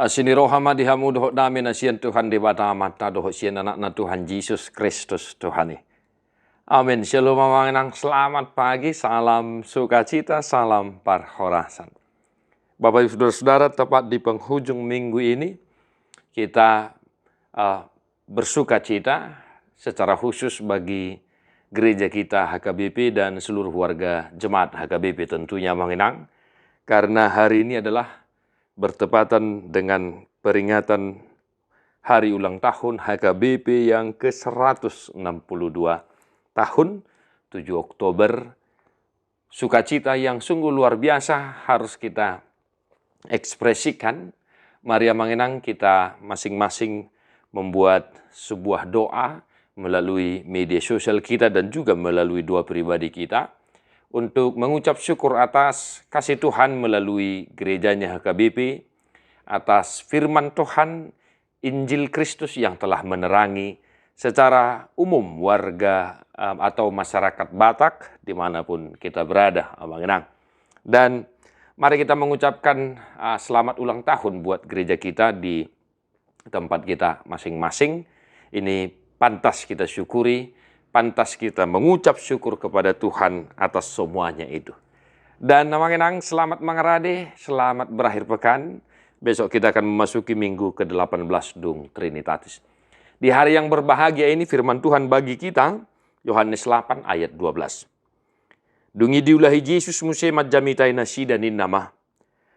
Asini rohama dihamu dohok dami na siyan Tuhan di bata mata dohok siyan anak na Tuhan Yesus Kristus Tuhani. Amin. Shalom mamanginang, selamat pagi, salam sukacita, salam parhorasan. Bapak Ibu Saudara-saudara, tepat di penghujung minggu ini kita bersukacita secara khusus bagi gereja kita HKBP dan seluruh warga jemaat HKBP tentunya mengenang, karena hari ini adalah bertepatan dengan peringatan hari ulang tahun HKBP yang ke-162 tahun, 7 Oktober. Sukacita yang sungguh luar biasa harus kita ekspresikan. Mari mengenang, kita masing-masing membuat sebuah doa melalui media sosial kita dan juga melalui doa pribadi kita untuk mengucap syukur atas kasih Tuhan melalui gerejanya HKBP, atas firman Tuhan, Injil Kristus yang telah menerangi secara umum warga atau masyarakat Batak dimanapun kita berada. Dan mari kita mengucapkan selamat ulang tahun buat gereja kita di tempat kita masing-masing. Ini pantas kita syukuri, pantas kita mengucap syukur kepada Tuhan atas semuanya itu. Dan mengenang, selamat mengerade, selamat berakhir pekan. Besok kita akan memasuki minggu ke-18 Dung Trinitatis. Di hari yang berbahagia ini firman Tuhan bagi kita, Yohanes 8 ayat 12. Dungi diulahi Yesus muse majamitai nasida nin nama.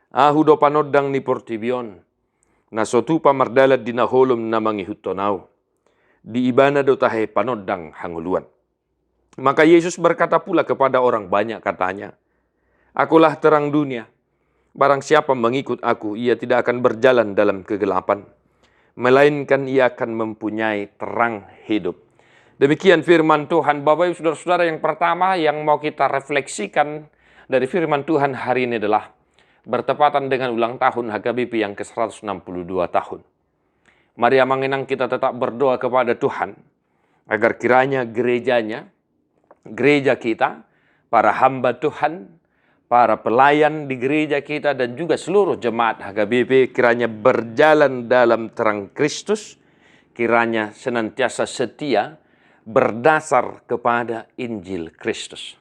Ahudo panodang ni portibion. Nasotu pamardalat dinaholom namangi hutonau. Di ibana dotahe panodang hanguluan. Maka Yesus berkata pula kepada orang banyak, katanya, Akulah terang dunia. Barang siapa mengikut aku, ia tidak akan berjalan dalam kegelapan, melainkan ia akan mempunyai terang hidup. Demikian firman Tuhan. Bapak Ibu Saudara-saudara, yang pertama yang mau kita refleksikan dari firman Tuhan hari ini adalah bertepatan dengan ulang tahun HKBP yang ke-162 tahun. Mari mengenang, kita tetap berdoa kepada Tuhan agar kiranya gerejanya, gereja kita, para hamba Tuhan, para pelayan di gereja kita dan juga seluruh jemaat HKBP kiranya berjalan dalam terang Kristus, kiranya senantiasa setia berdasar kepada Injil Kristus.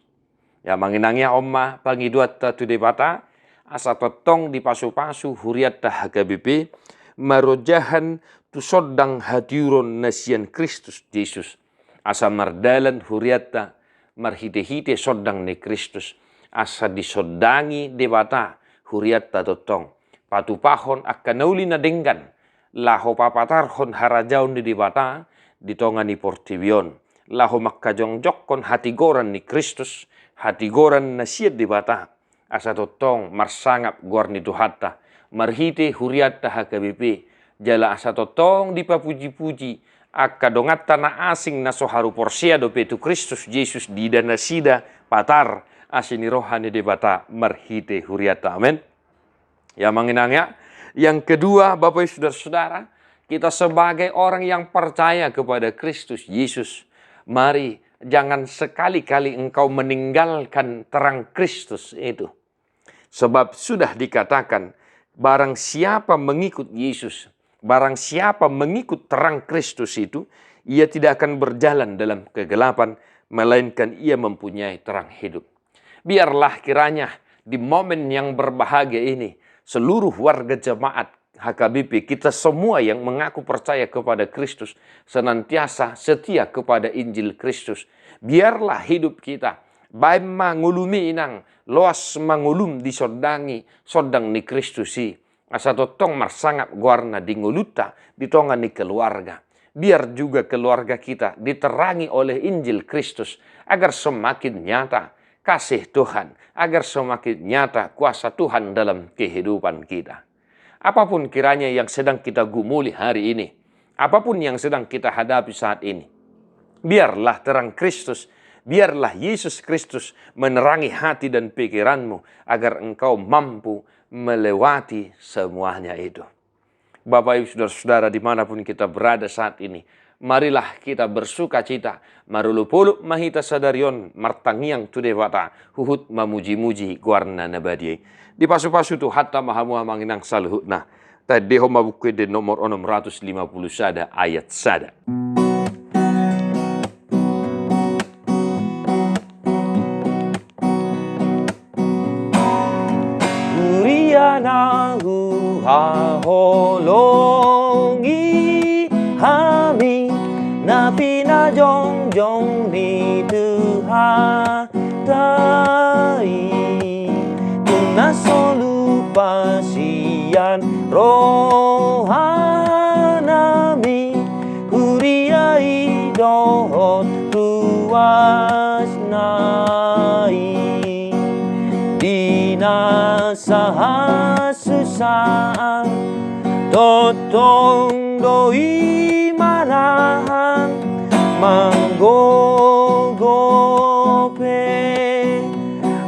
Ya mengenangnya Oma pangiduat tu debata asa totong di pasu-pasu huriat HKBP marojahan tu sodang hadiron nasian Kristus Yesus. Asa mardalan huriata marhite-hite sodang ni Kristus. Asa disodangi debata huriata totong. Patupahon akanauli na denggan. Laho papatarhon harajaun di debata ditongani portibion. Laho makkajongjokon hatigoran ni Kristus. Hatigoran nasiat debata. Asa totong marsangap guarni duhata. Marhite huriata HKBP. Jala asa totong dipapuji-puji. Akadongat tanah asing na soharu porsia do petu Kristus Yesus di danasida patar asini rohani debata marhite huriata. Amin. Ya mengenangnya. Yang kedua, Bapak Ibu Saudara-saudara, kita sebagai orang yang percaya kepada Kristus Yesus, mari jangan sekali-kali engkau meninggalkan terang Kristus itu. Sebab sudah dikatakan, barang siapa mengikut Yesus, barang siapa mengikut terang Kristus itu, ia tidak akan berjalan dalam kegelapan, melainkan ia mempunyai terang hidup. Biarlah kiranya di momen yang berbahagia ini, seluruh warga jemaat HKBP, kita semua yang mengaku percaya kepada Kristus, senantiasa setia kepada Injil Kristus. Biarlah hidup kita, baik mangulumi inang, loas mangulum disodangi, sodang ni Kristusi. Asa totong marsangap guarna di nguluta, ditonga ni keluarga. Biar juga keluarga kita diterangi oleh Injil Kristus, agar semakin nyata kasih Tuhan, agar semakin nyata kuasa Tuhan dalam kehidupan kita. Apapun kiranya yang sedang kita gumuli hari ini, apapun yang sedang kita hadapi saat ini, biarlah terang Kristus, biarlah Yesus Kristus menerangi hati dan pikiranmu, agar engkau mampu melewati semuanya itu. Bapak Ibu Saudara-saudara dimanapun kita berada saat ini, marilah kita bersuka cita. Marulupuluk mahita sadarion martangiang tudewata huhut mamuji-muji guarna nabadie. Di pasu-pasu tu hatta mahamu manginang saluhutna. Tadi homa buku di nomor 650 sada ayat sada. Urianahu haholongi hami napi na jong jong ni tuhatai tuna solupa sian rohanami huriai dohot tuas nai dinasahasusaan totong doi manahan manggogope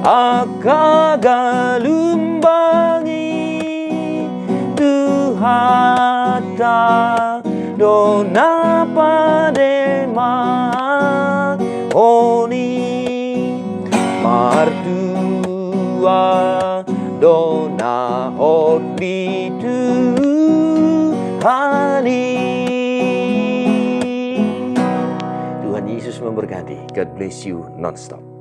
akagalumbangi tuhata dona padema oni martua dona hodi Tuhani. Tuhan Yesus memberkati. God bless you non-stop.